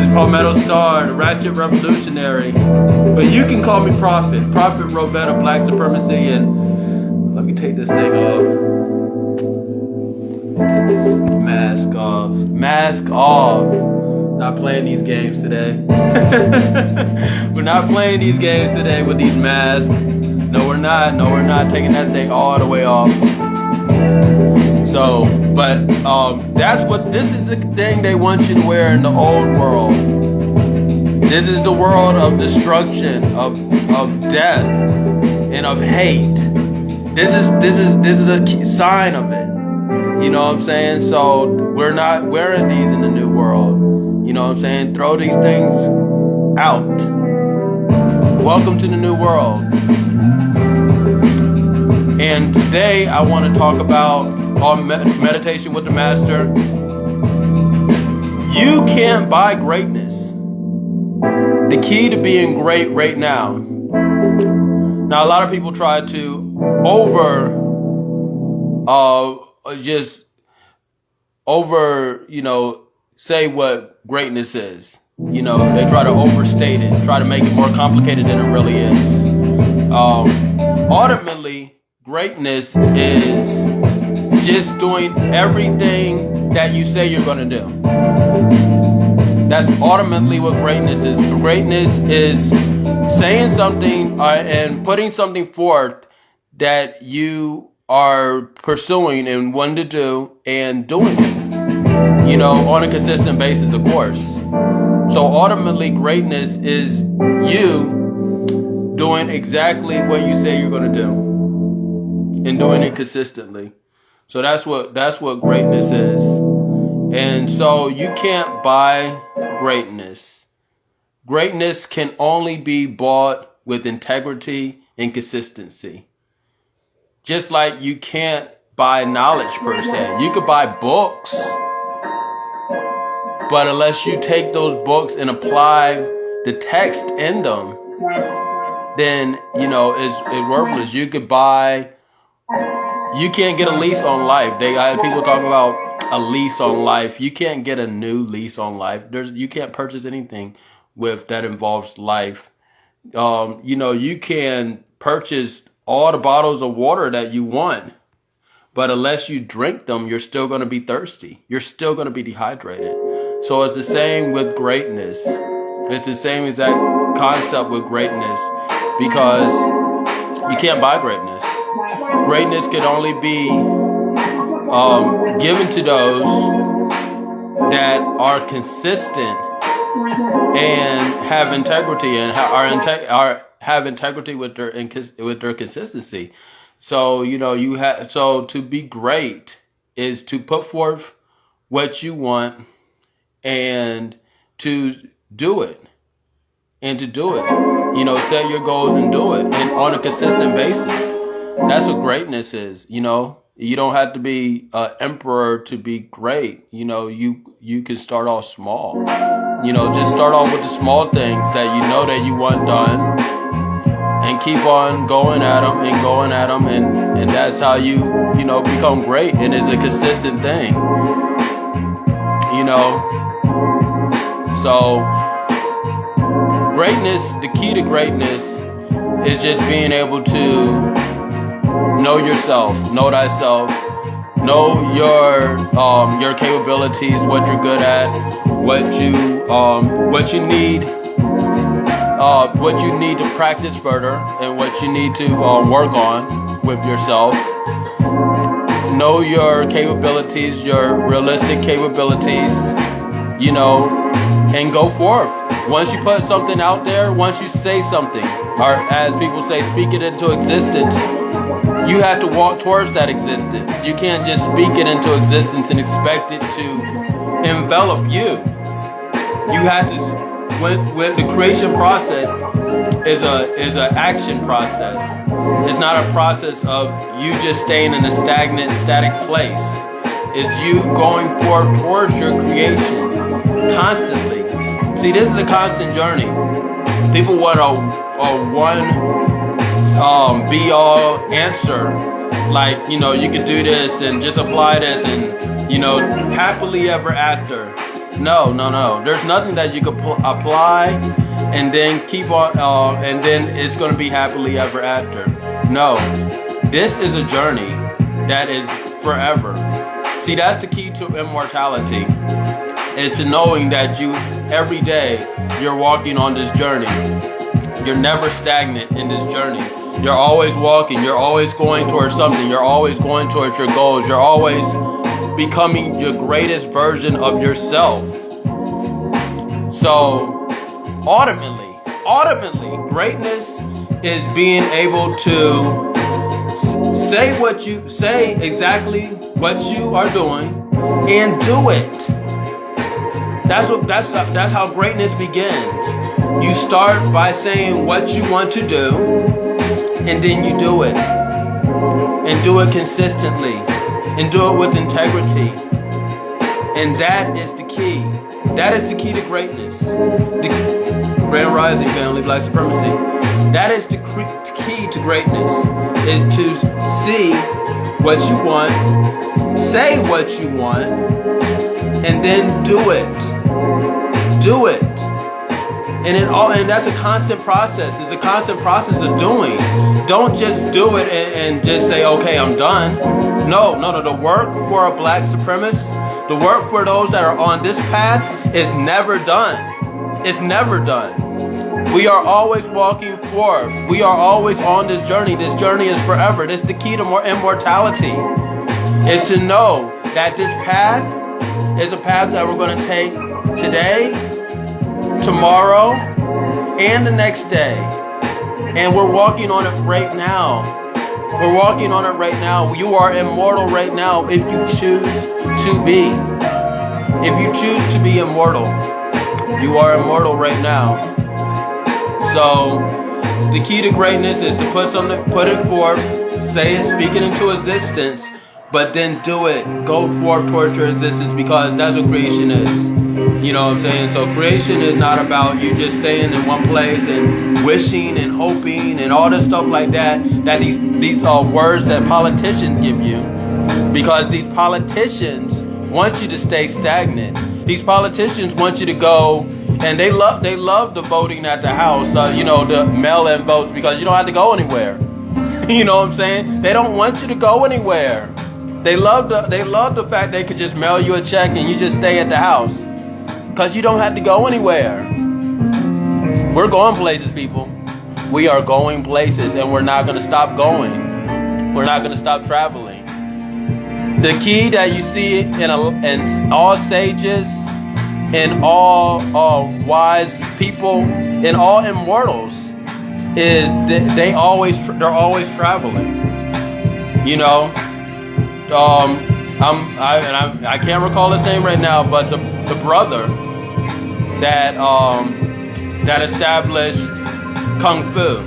is Palmetto Star, Ratchet Revolutionary. But you can call me Prophet. Prophet Rovetta, Black Supremacy. And let me take this thing off. Take this mask off. Mask off. Not playing these games today. We're not playing these games today with these masks. No, we're not. No, we're not taking that thing all the way off. So, but this is the thing they want you to wear in the old world. This is the world of destruction, of death, and of hate. This is a sign of it. You know what I'm saying? So we're not wearing these in the new world. You know what I'm saying? Throw these things out. Welcome to the new world. And today I want to talk about meditation with the master. You can't buy greatness. The key to being great right now. Now a lot of people try to say what greatness is. You know, they try to overstate it, try to make it more complicated than it really is. Ultimately, greatness is just doing everything that you say you're going to do. That's ultimately what greatness is. Greatness is saying something and putting something forth that you are pursuing and wanting to do and doing it. You know, on a consistent basis, of course. So ultimately, greatness is you doing exactly what you say you're going to do and doing it consistently. So that's what greatness is. And so you can't buy greatness. Greatness can only be bought with integrity and consistency. Just like you can't buy knowledge per se. You could buy books. But unless you take those books and apply the text in them, then, you know, it's worthless. You can't get a lease on life. People talk about a lease on life. You can't get a new lease on life. You can't purchase anything that involves life. You can purchase all the bottles of water that you want, but unless you drink them, you're still going to be thirsty. You're still going to be dehydrated. So it's the same with greatness. It's the same exact concept with greatness, because you can't buy greatness. Greatness can only be given to those that are consistent and have integrity and have integrity with their consistency. So so to be great is to put forth what you want and to do it. Set your goals and do it, and on a consistent basis. That's what greatness is. You don't have to be an emperor to be great. You can start off small. Just start off with the small things that you know that you want done, and keep on going at them, and that's how you become great. And it's a consistent thing. So greatness, the key to greatness is just being able to know yourself, know thyself, know your capabilities, what you're good at, what you need to practice further, and what you need to work on with yourself. Know your capabilities, your realistic capabilities, and go forth. Once you put something out there, once you say something, or as people say, speak it into existence, you have to walk towards that existence. You can't just speak it into existence and expect it to envelop you. You have to, when the creation process is an action process. It's not a process of you just staying in a stagnant, static place. It's you going forward towards your creation constantly. See, this is a constant journey. People want a one be-all answer. Like, you could do this and just apply this and, happily ever after. No. There's nothing that you could apply and then keep on, and then it's going to be happily ever after. No, this is a journey that is forever. See, that's the key to immortality. Is to knowing that every day, you're walking on this journey. You're never stagnant in this journey. You're always walking. You're always going towards something. You're always going towards your goals. You're always becoming your greatest version of yourself. So, ultimately, greatness is being able to say exactly what you are doing and do it. That's how greatness begins. You start by saying what you want to do, and then you do it. And do it consistently. And do it with integrity. And that is the key. That is the key to greatness. The Grand Rising family, Black Supremacy. That is the key to greatness. Is to see what you want, say what you want, and then do it. Do it. And that's a constant process. It's a constant process of doing. Don't just do it and just say, okay, I'm done. No. The work for a black supremacist, the work for those that are on this path is never done. It's never done. We are always walking forth. We are always on this journey. This journey is forever. This is the key to more immortality. Is to know that this path is a path that we're going to take today, tomorrow, and the next day. And we're walking on it right now. We're walking on it right now. You are immortal right now if you choose to be. If you choose to be immortal, you are immortal right now. So the key to greatness is to put it forth, say it, speak it into existence, but then do it. Go forth towards your existence, because that's what creation is. You know what I'm saying? So creation is not about you just staying in one place and wishing and hoping and all this stuff like that. That these are words that politicians give you, because these politicians want you to stay stagnant. These politicians want you to go, and they love the voting at the house. The mail-in votes, because you don't have to go anywhere. You know what I'm saying? They don't want you to go anywhere. They love the fact they could just mail you a check and you just stay at the house, because you don't have to go anywhere. We're going places, people. We are going places, and we're not going to stop going. We're not going to stop traveling. The key that you see in all sages, in all wise people, in all immortals, is that they're always traveling. You know, I can't recall his name right now, but the brother that established Kung Fu,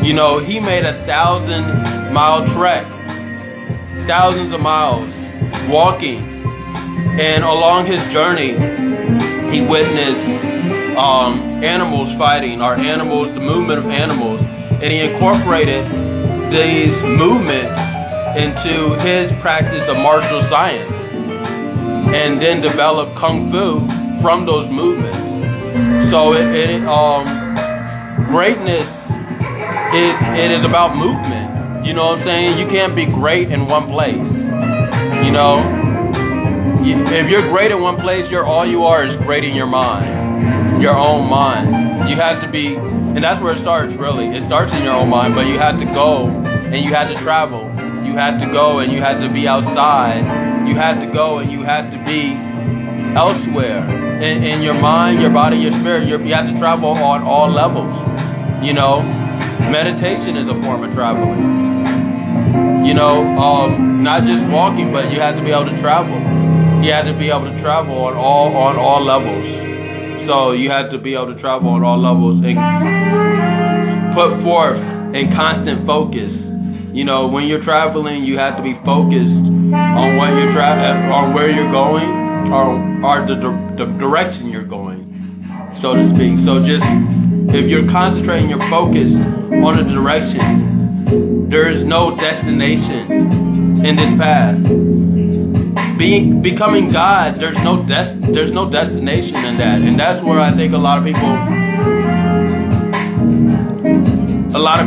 you know, he made a 1,000-mile trek, thousands of miles walking, and along his journey, he witnessed animals fighting, the movement of animals, and he incorporated these movements into his practice of martial science, and then developed Kung Fu from those movements. So greatness is about movement. You know what I'm saying? You can't be great in one place. You know, if you're great in one place, all you are is great in your mind, your own mind. You have to be, and that's where it starts. Really, it starts in your own mind. But you have to go, and you had to travel. You had to go, and you had to be outside. You had to go, and you had to be elsewhere. In your mind, your body, your spirit, you have to travel on all levels. You know, meditation is a form of traveling. You know, not just walking, but you have to be able to travel. You had to be able to travel on all levels. So you had to be able to travel on all levels and put forth in constant focus. You know, when you're traveling, you have to be focused on what you're on where you're going, or the direction you're going, so to speak. So just if you're concentrating your focus on the direction, there is no destination in this path. becoming God, there's no destination in that. And that's where I think a lot of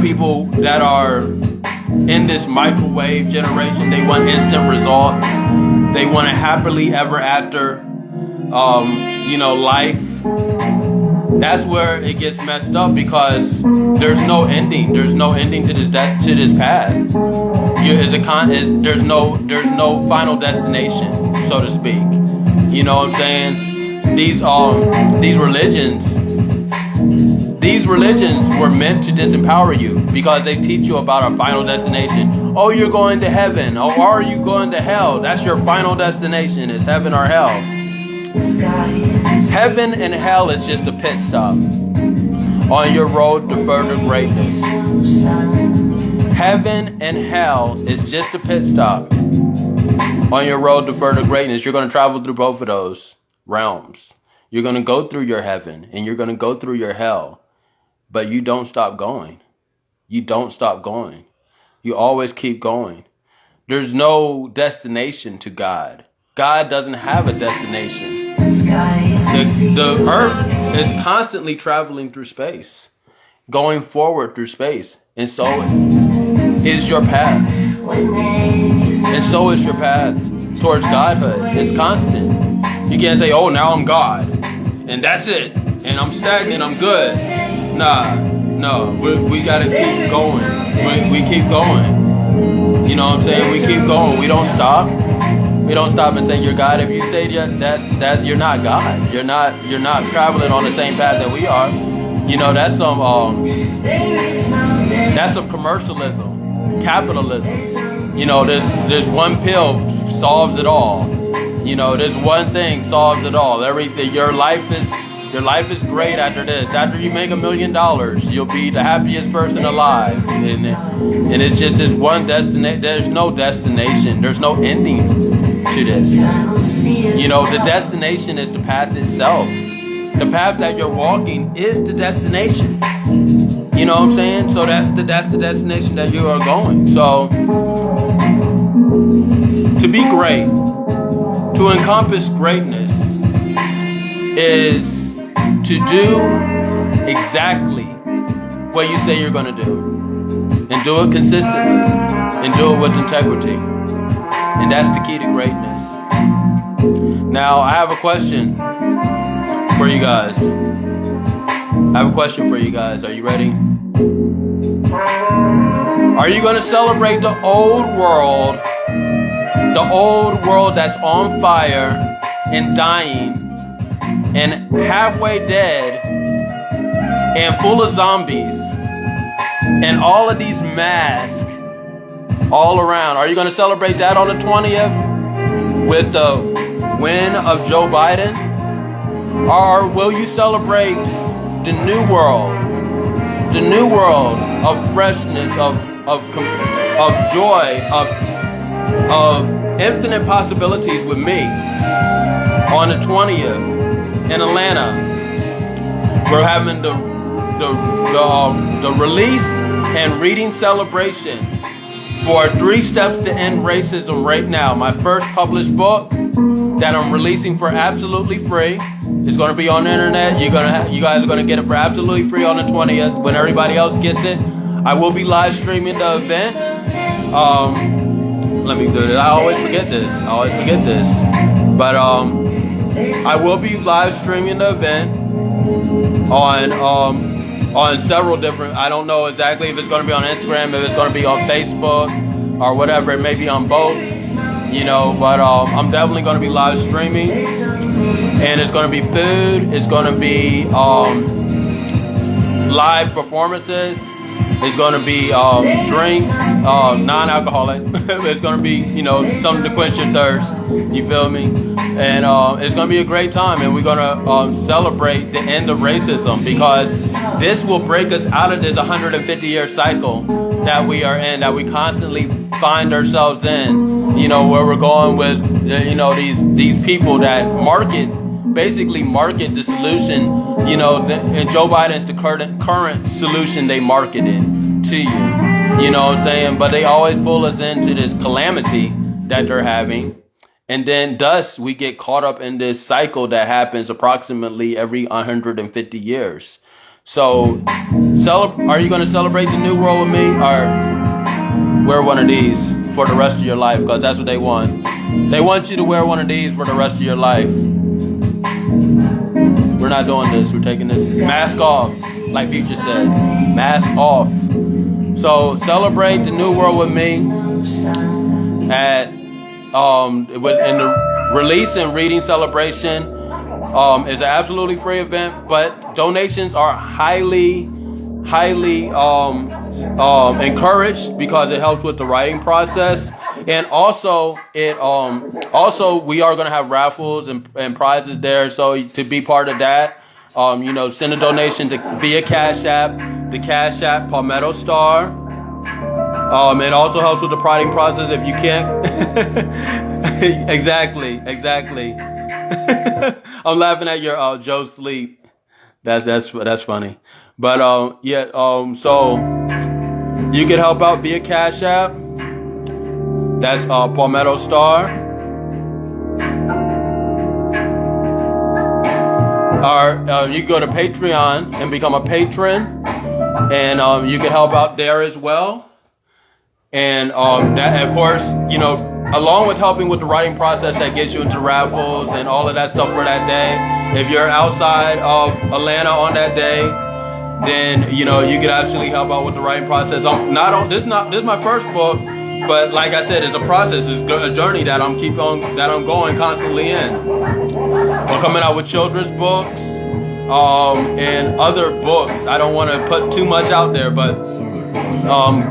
people that are in this microwave generation, they want instant results. They want a happily ever after, life. That's where it gets messed up, because there's no ending. There's no ending to this path. There's no final destination, so to speak. You know what I'm saying? These religions were meant to disempower you, because they teach you about a final destination. Oh, you're going to heaven. Oh, are you going to hell? That's your final destination, is heaven or hell. Heaven and hell is just a pit stop on your road to further greatness. Heaven and hell is just a pit stop on your road to further greatness. You're going to travel through both of those realms. You're going to go through your heaven and you're going to go through your hell, but you don't stop going. You don't stop going. You always keep going. There's no destination to God. God doesn't have a destination. The earth is constantly traveling through space, going forward through space. And so is your path. And so is your path towards Godhood. It's constant. You can't say, oh, now I'm God, and that's it, and I'm stagnant, I'm good. No, we gotta keep going. We keep going. You know what I'm saying? We keep going. We don't stop. We don't stop and say you're God. If you say that you're not God. You're not traveling on the same path that we are. You know, that's some commercialism, capitalism. You know, there's one pill solves it all. You know, this one thing solves it all. Everything. Your life is great after this. After you make $1 million, you'll be the happiest person alive. And it's just this one destination. There's no destination. There's no ending to this. You know, the destination is the path itself. The path that you're walking is the destination. You know what I'm saying? So that's the destination that you are going. So to be great, to encompass greatness, is to do exactly what you say you're going to do, and do it consistently, and do it with integrity. And that's the key to greatness. Now, I have a question for you guys. Are you ready? Are you going to celebrate the old world that's on fire and dying and halfway dead and full of zombies and all of these masks all around? Are you going to celebrate that on the 20th with the win of Joe Biden? Or will you celebrate the new world of freshness, of joy, of infinite possibilities with me on the 20th in Atlanta? We're having the release and reading celebration for 3 Steps to End Racism right now. My first published book that I'm releasing for absolutely free. It's going to be on the internet. You guys are going to get it for absolutely free on the 20th when everybody else gets it. I will be live streaming the event. Let me do this. I always forget this. But I will be live streaming the event on several different. I don't know exactly if it's going to be on Instagram, if it's going to be on Facebook, or whatever. It may be on both. You know, but I'm definitely going to be live streaming, and it's going to be food. It's going to be live performances. It's going to be drinks, non-alcoholic. It's going to be, you know, something to quench your thirst. You feel me? And it's going to be a great time, and we're going to celebrate the end of racism, because this will break us out of this 150-year cycle that we are in, that we constantly find ourselves in. You know, where we're going with, you know, these people that basically market the solution. You know, and Joe Biden's the current solution they marketed to you. You know what I'm saying? But they always pull us into this calamity that they're having. And then thus we get caught up in this cycle that happens approximately every 150 years. So are you going to celebrate the new world with me, or wear one of these for the rest of your life? Because that's what they want. They want you to wear one of these for the rest of your life. We're not doing this. We're taking this mask off, like Future said. Mask off. So celebrate the new world with me at in the release and reading celebration. Is an absolutely free event, but donations are highly encouraged because it helps with the writing process. And also we are going to have raffles and prizes there. So to be part of that, send a donation via Cash App, the Cash App Palmetto Star. It also helps with the writing process if you can't. Exactly. I'm laughing at your Joe Sleep. That's funny. But so you can help out via Cash App. That's Palmetto Star. Or you can go to Patreon and become a patron, and you can help out there as well. And that, of course, along with helping with the writing process, that gets you into raffles and all of that stuff for that day. If you're outside of Atlanta on that day, then you could actually help out with the writing process. This is my first book, but like I said, it's a process. It's a journey that I'm going constantly in. We're coming out with children's books and other books. I don't want to put too much out there, but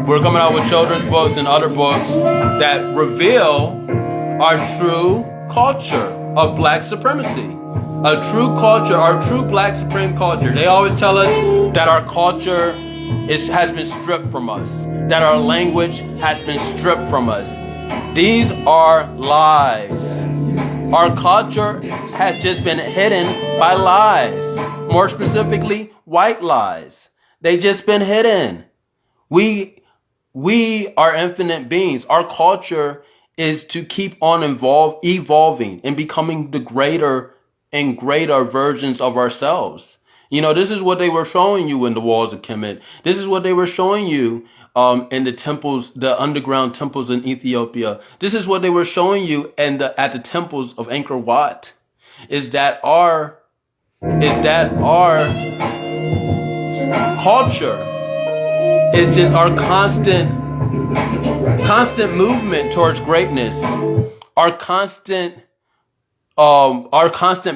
we're coming out with children's books and other books that reveal our true culture of Black supremacy. A true culture, our true Black supreme culture. They always tell us that our culture has been stripped from us, that our language has been stripped from us. These are lies. Our culture has just been hidden by lies. More specifically, white lies. They just been hidden. We are infinite beings. Our culture is to keep on evolving and becoming the greater and greater versions of ourselves. This is what they were showing you in the walls of Kemet. This is what they were showing you in the temples, the underground temples in Ethiopia. This is what they were showing you at the temples of Angkor Wat. Is that our culture is just our constant movement towards greatness, our constant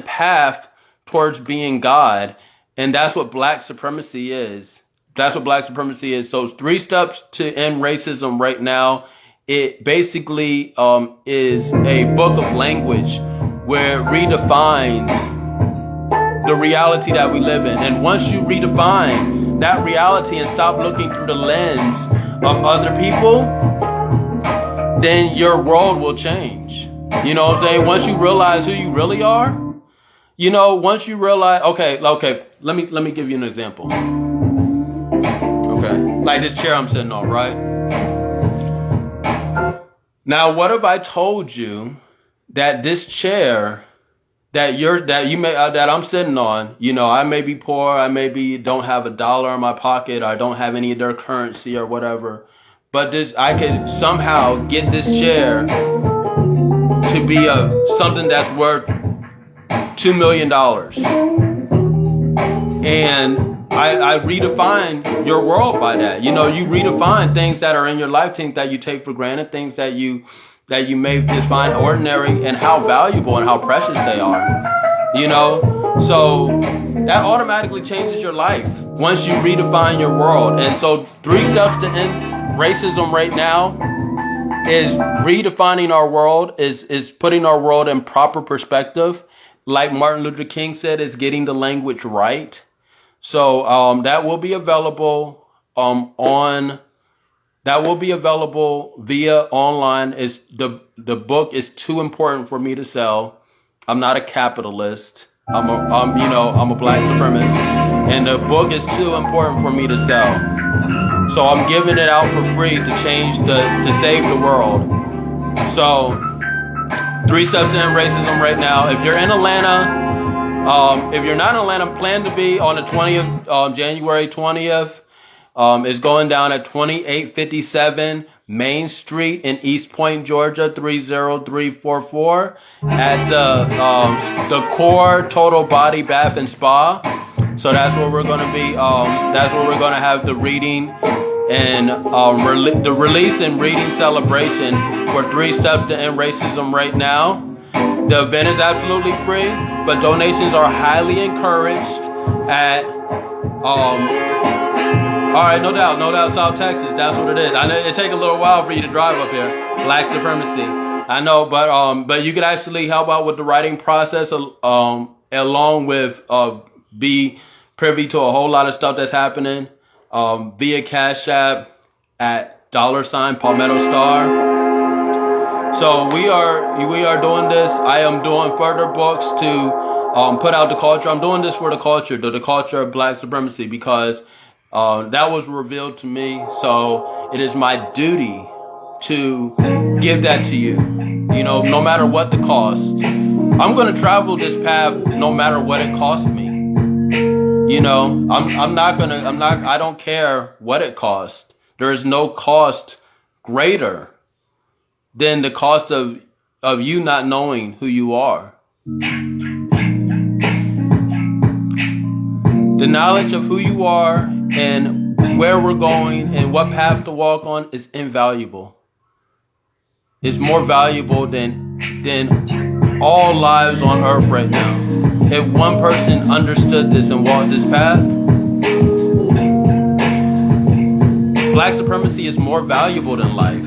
path towards being God. And that's what Black supremacy is. So 3 steps to end racism right now. It basically is a book of language where it redefines the reality that we live in. And once you redefine that reality and stop looking through the lens of other people, then your world will change. You know what I'm saying? Once you realize who you really are, once you realize, okay, let me give you an example. Okay, like this chair I'm sitting on, right? Now, what if I told you that this chair that I'm sitting on, I may be poor, I maybe don't have $1 in my pocket, I don't have any of their currency or whatever, but I could somehow get this chair to be something that's worth $2 million. And I redefine your world by that. You redefine things that are in your life, things that you take for granted, things that you may just find ordinary, and how valuable and how precious they are. So that automatically changes your life once you redefine your world. And so 3 steps to end racism right now is redefining our world, is putting our world in proper perspective. Like Martin Luther King said, is getting the language right. So that will be available via online. The book is too important for me to sell. I'm not a capitalist. I'm a Black supremacist, and the book is too important for me to sell. So I'm giving it out for free to save the world. So 3 Steps to End Racism right now. If you're in Atlanta, if you're not in Atlanta, plan to be on the 20th, January 20th. It's going down at 2857 Main Street in East Point, Georgia, 30344 at the Core Total Body Bath and Spa. So that's where we're going to be. That's where we're going to have the reading and the release and reading celebration for 3 Steps to End Racism right now. The event is absolutely free, but donations are highly encouraged at all right, no doubt, South Texas. That's what it is. I know it take a little while for you to drive up here. Black Supremacy. I know, but you could actually help out with the writing process, along with be privy to a whole lot of stuff that's happening via Cash App at $ Palmetto Star. So we are doing this. I am doing further books to put out the culture. I'm doing this for the culture of Black Supremacy, because that was revealed to me. So it is my duty to give that to you. You know, no matter what the cost. I'm going to travel this path no matter what it costs me. You know, I don't care what it costs. There is no cost greater than the cost of you not knowing who you are. The knowledge of who you are and where we're going and what path to walk on is invaluable. It's more valuable than all lives on earth right now. If one person understood this and walked this path, Black Supremacy is more valuable than life.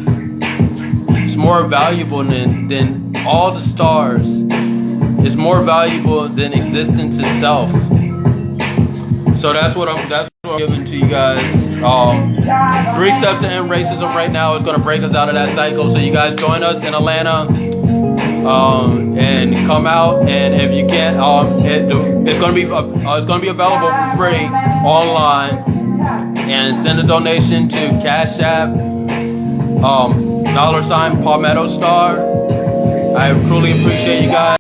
It's more valuable than all the stars. It's more valuable than existence itself. So that's what I'm giving to you guys. 3 Steps to End Racism right now is going to break us out of that cycle. So you guys join us in Atlanta, and come out. And if you can't, it's going to be available for free online. And send a donation to Cash App, $ Palmetto Star. I truly appreciate you guys.